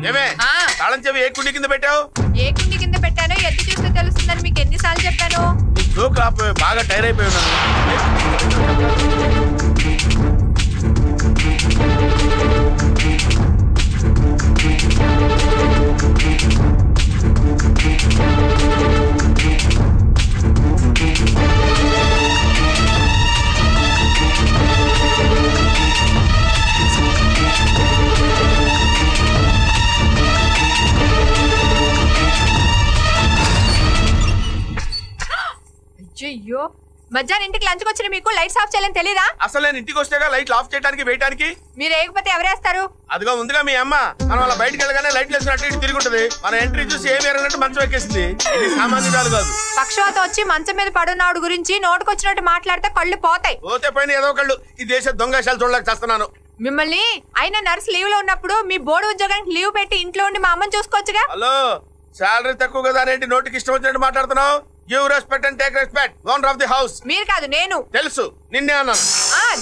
ఏమే తాళం చెవి ఏ కుండి కింద పెట్టావు? ఏ కుండి కింద పెట్టానో ఎత్తి చూస్తే తెలుస్తుందని మీకు ఎన్నిసార్లు చెప్పాను? జోక్ ఆపే, బాగా టైర్ అయిపోయి ఉన్నాను. అయ్యో, మధ్యాహ్నం ఇంటికి లంచ్కి వచ్చిన మీకు లైట్స్ ఆఫ్ చేయాలని తెలీదా? అసలు నేను ఇంటికి వస్తేగా లైట్లు ఆఫ్ చేయడానికి వేయడానికి. మీరు వేయకపోతే ఎవరేస్తారు? అదిగా ఉందిగా మీ అమ్మ. మనం అలా బయటకు వెళ్ళగానే లైట్లు వేసినట్టు ఇటు తిరుగుంటది. మన ఎంట్రీ చూసి ఏమి ఎరగనట్టు మంచం ఎక్కేసింది. ఇది సామాన్యురాలు కాదు. పక్షవాత వచ్చి మంచం మీద పడున్నాడు గురించి నోటుకొచ్చినట్టు మాట్లాడితే కళ్ళు పోతాయి. పోతే పైన ఏదో కళ్ళు. ఈ దేశ దొంగశాలు చూడలేక చేస్తున్నాను మిమ్మల్ని. అయినా నర్స్ లీవ్ లో ఉన్నప్పుడు మీ బోర్డు ఉద్యోగానికి లీవ్ పెట్టి ఇంట్లో ఉండి మా అమ్మని చూసుకోవచ్చుగా. హలో, శాలరీ తక్కువ కదా అనేంటి నోటికి ఇష్టం వచ్చినట్టు మాట్లాడుతున్నావు? Give respect and take respect. Owner of the house. మీరు కాదు, నేను. తెలుసు, నిన్నే అన్నాను.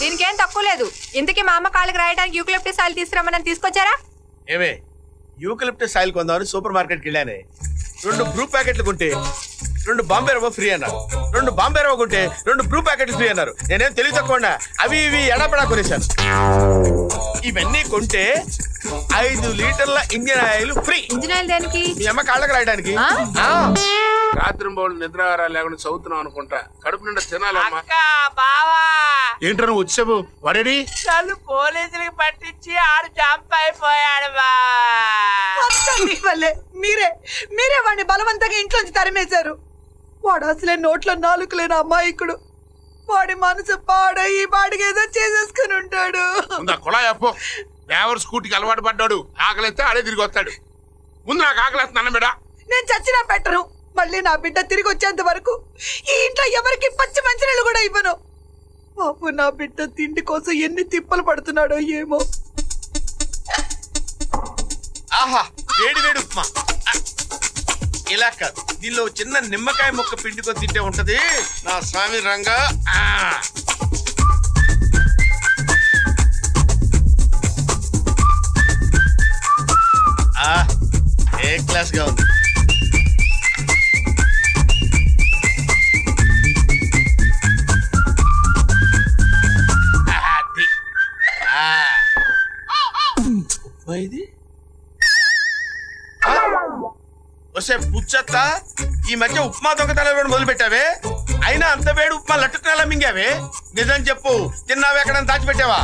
దీనికి ఏం తక్కువ లేదు. ఇంతకీ మా అమ్మ కాళ్ళకి రాయడానికి యూకలిప్టస్ ఆయిల్ తీసుకురమ్మని తీసుకొచ్చారా? ఏమే, యూకలిప్టస్ ఆయిల్ కొందామని సూపర్ మార్కెట్కి వెళ్ళానే. 2 బ్రూ ప్యాకెట్లు కొంటే 2 బాంబే రవ్వ ఫ్రీ అన్నారు. 2 బాంబే రవ్వ కొంటే 2 బ్రూ ప్యాకెట్లు ఫ్రీ అన్నారు. నేనేం తెలివి తక్కువ అవి ఇవి ఎడపడా కొనేశాను. ఇవన్నీ కొంటే 5 లీటర్ల engine oil free. Engine oil దేనికి? మీ అమ్మ కాళ్ళకి రాయడానికి. రాత్రి బోళ్ళు నిద్రాహారాలు లేకుండా చదువుతున్నావు అనుకుంటా. కడుపు నిండా తినాలమ్మా. ఏంట్రా నువ్వు వచ్చావు? వాడేడి? నన్ను పోలీసులకి పట్టించి ఆడు జంప్ అయిపోయాడు బావా. మీరే వాడిని బలవంతంగా ఇంట్లోంచి తరిమేశారు. వాడు అసలే నోట్లో నాలుగు లేని అమ్మాయికుడు. వాడి మనసు పాడయి వాడికి ఏదో చేసేసుకుని ఉంటాడు. కుళాయి అప్పో. డ్రైవర్ స్కూటీకి అలవాటు పడ్డాడు. ఆకలిస్తే ఆడే తిరిగి వస్తాడు. ముందు నాకు ఆకలిస్తుంది అన్న బిడ్డ. నేను చచ్చినా పెట్టను. మళ్ళీ నా బిడ్డ తిరిగి వచ్చేంత వరకు ఈ ఇంట్లో ఎవరికి పచ్చి మంచినీళ్ళు కూడా ఇవ్వను. పాపు నా బిడ్డ తిండి కోసం ఎన్ని తిప్పలు పడుతున్నాడో ఏమో. ఆహా, వేడి వేడి ఉప్మా. ఇలా కాదు, దీనిలో చిన్న నిమ్మకాయ ముక్క పిండుకొని తింటే ఉంటది నా స్వామి రంగా. ఏ క్లాస్ గా ఉంది. ఇది వస్తే పుచ్చత్త, ఈ మధ్య ఉప్మా దొంగతనాలు మొదలు పెట్టావే. అయినా అంత వేడి ఉప్మా లట్టుకునేలా మింగావే. నిజం చెప్పు, తిన్నావే ఎక్కడైనా దాచిపెట్టావా?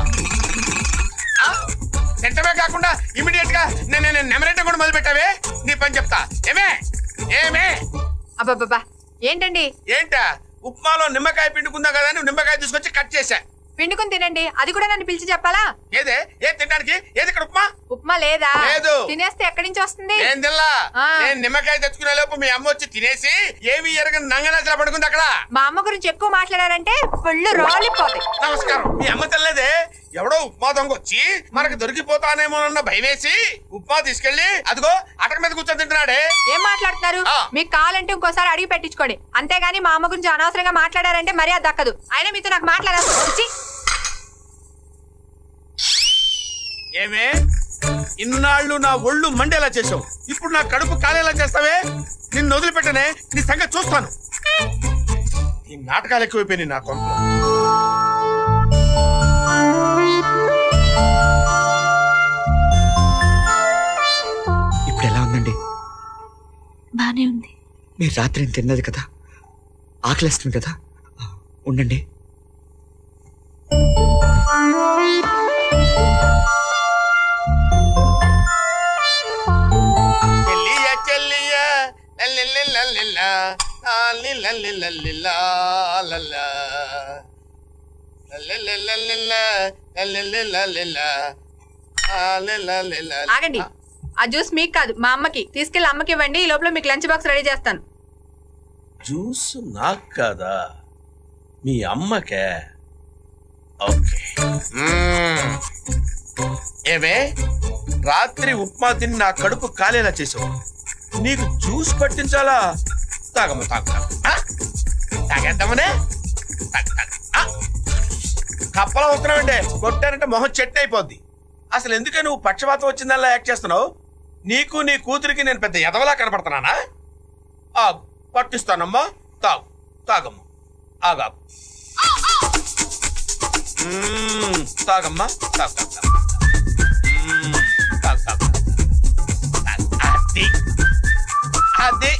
తింటమే కాకుండా ఇమీడియట్ గా నేను నెమరేట కూడా మొదలు పెట్టావే. నీ పని చెప్తా. ఏమే అబ్బాబ్బా, ఏంటండి? ఏంటా? ఉప్మాలో నిమ్మకాయ పిండుకుందా కదా అని నిమ్మకాయ తీసుకొచ్చి కట్ చేశా. పిండుకుని తినండి. అది కూడా నన్ను పిలిచి చెప్పాలా? ఏదే ఏ తినడానికి? ఏది ఇక్కడ ఉప్మా? ఉప్మా లేదా? లేదు. తినేస్తే ఎక్కడి నుంచి వస్తుంది? నేను తిల్లా. నేను నిమ్మకాయ తెచ్చుకునే లోపు మీ అమ్మ వచ్చి తినేసి ఏమి ఎరగని నంగనాచలా పడుకుంది అక్కడ. మా అమ్మ గురించి ఎక్కువ మాట్లాడారంటే ఫుల్ రాలిపోతాయి. నమస్కారం. మీ అమ్మ తెల్లదే. ఎవడో ఉప్మా దొంగ వచ్చి మనకు దొరికిపోతానేమోనన్న భయమేసి ఉప్మా తీసుకెళ్లి అదిగో అటక మీద కూర్చొని తింటున్నాడే. ఏం మాట్లాడుతున్నారు? మీకు కావాలంటే ఇంకోసారి అడిగి పెట్టించుకోండి. అంతేగాని మా అమ్మ గురించి అనవసరంగా మాట్లాడారంటే మర్యాద దక్కదు. అయినా మీతో నాకు మాట్లాడాల్సి. ఏమే, ఇన్నాళ్ళు నా ఒళ్ళు మండేలా చేసావు, ఇప్పుడు నా కడుపు కాలేలా చేస్తావే. నిన్ను వదిలిపెట్టనే, నీ సంగతి చూస్తాను. ఈ నాటకాలు ఎక్కువైపోయినాయి నా కొంపలో. ఇప్పుడు ఎలా ఉందండి? బానే ఉంది. మీరు రాత్రి తిన్నది కదా, ఆకలిస్తుంది కదా, ఉండండి. ఆగండి, ఆ జ్యూస్ మీకు కాదు మా అమ్మకి. తీసుకెళ్లి అమ్మకి ఇవ్వండి. ఈ లోపల మీకు లంచ్ బాక్స్ రెడీ చేస్తాను. జ్యూస్ నాకు కాదా, మీ అమ్మకే? ఓకే. ఏమే, రాత్రి ఉప్మా తిని నా కడుపు కాలేలా చేసావు. నీకు జ్యూస్ పట్టించాలా? తాగము తాగేద్దామనే. కప్పలా అవుతున్నావంటే కొట్టానంటే మొహం చెట్టు అయిపోద్ది. అసలు ఎందుకే నువ్వు పక్షపాతం వచ్చిందల్లా యాక్ట్ చేస్తున్నావు? నీకు నీ కూతురికి నేను పెద్ద ఎదవలా కనపడుతున్నానా? ఆగు, పట్టిస్తానమ్మా. తాగు, తాగమ్మా. ఆగాగు. తాగమ్మా, తాగు, తాగు, తాగు, తాగు. అది అది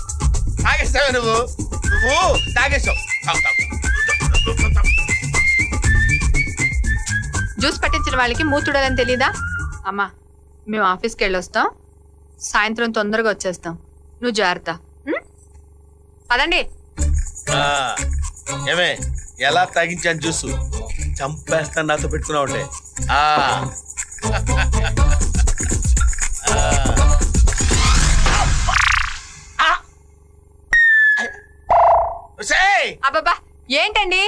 తాగేస్తావే నువ్వు తాగేస్తావు. జ్యూస్ పట్టించిన వాళ్ళకి మూతుడాలని తెలీదా? అమ్మా, మేము ఆఫీస్కి వెళ్ళొస్తాం, సాయంత్రం తొందరగా వచ్చేస్తాం. నువ్వు జాగ్రత్త. పదండి. ఏమే ఎలా తాగించాను జ్యూసు? చంపేస్తాను నాతో పెట్టుకున్నావు అంటే. అబ్బబ్బా, ఏంటండి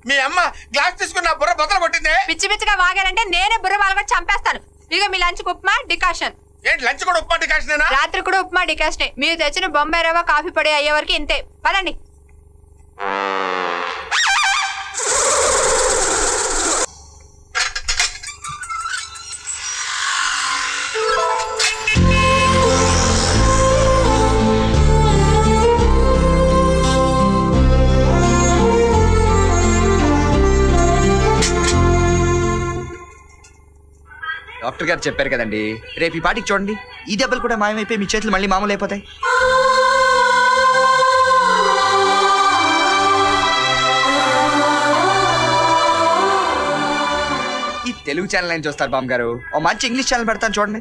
మీ అమ్మ గ్లాస్ తీసుకుని నా బుర్ర బద్దలు కొట్టిందే. పిచ్చి పిచ్చిగా వాగారంటే నేనే బుర్ర వాళ్ళ చంపేస్తాను. ఇక మీ లంచ్ ఉప్మా డికాషన్. ఏంటి లంచ్ కూడా ఉప్మా డికాషనేనా? రాత్రి కూడా ఉప్మా డికాషనే. మీరు తెచ్చిన బొంబాయి రవ్వ కాఫీ పొడి అయ్యే వరకు ఇంతే. పదండి. డాక్టర్ గారు చెప్పారు కదండి, రేపు ఈ పాటికి చూడండి, ఈ దెబ్బలు కూడా మాయమైపోయి మీ చేతులు మళ్ళీ మామూలు అయిపోతాయి. ఈ తెలుగు ఛానల్ ఏం చూస్తారు బామ్ గారు? ఓ మంచి ఇంగ్లీష్ ఛానల్ పెడతాను చూడండి.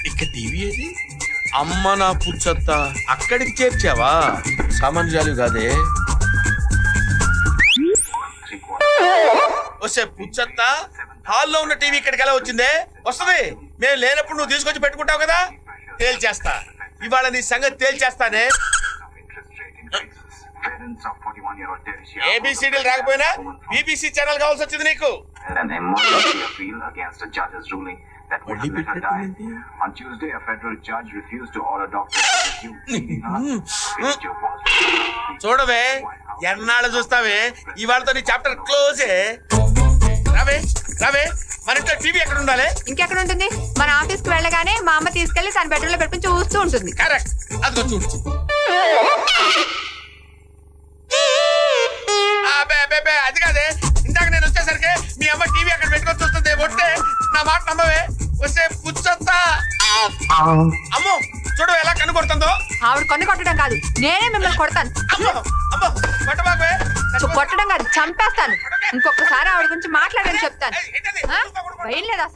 ఇక్కడ టీవీ ఏది? అమ్మ నా పుచ్చత్త, అక్కడికి చేర్చావా? సామాన్యాలు కాదే. వస్తే పుచ్చత్త, హాల్లో ఉన్న టీవీ ఇక్కడికి ఎలా వచ్చిందే? వస్తుంది. మేము లేనప్పుడు నువ్వు తీసుకొచ్చి పెట్టుకుంటావు కదా, తేల్చేస్తా. ఇవాళ నీ సంగతి తేల్చేస్తానే. ఏబిసిడీలు రాకపోయినా బీబీసీ ఛానల్ కావాల్సి వచ్చింది నీకు. On Tuesday, a federal judge refused to order doctors to resume చూడవే, ఎన్నాళ్ళు చూస్తావే? ఇవాళతో నీ చాప్టర్ క్లోజే. రావే రావే, మన ఇంట్లో టీవీ ఎక్కడ ఉండాలి? ఇంకెక్కడ ఉంటుంది? మన ఆఫీస్కి వెళ్ళగానే మా అమ్మ తీసుకెళ్లి తన బెడ్రూమ్ లో పెట్టుకుని చూస్తూ ఉంటుంది. కరెక్ట్, అదిగో చూడు. అది కాదే, ఇందాక నేను వచ్చేసరికి మీ అమ్మ టీవీ అక్కడ పెట్టుకొని చూస్తుంది. ఒట్టే నా మాట నమ్మవే. వస్తే పుచ్చొత్తా. అమ్మో చూడు ఎలా కన్ను కొడుతుందో. ఆవిడ కన్ను కొట్టడం కాదు, నేనే మిమ్మల్ని కొడతాను. కొట్టడం కాదు, చంపేస్తాను. ఇంకొకసారి ఆవిడ గురించి మాట్లాడని చెప్తాను. భయం లేదా?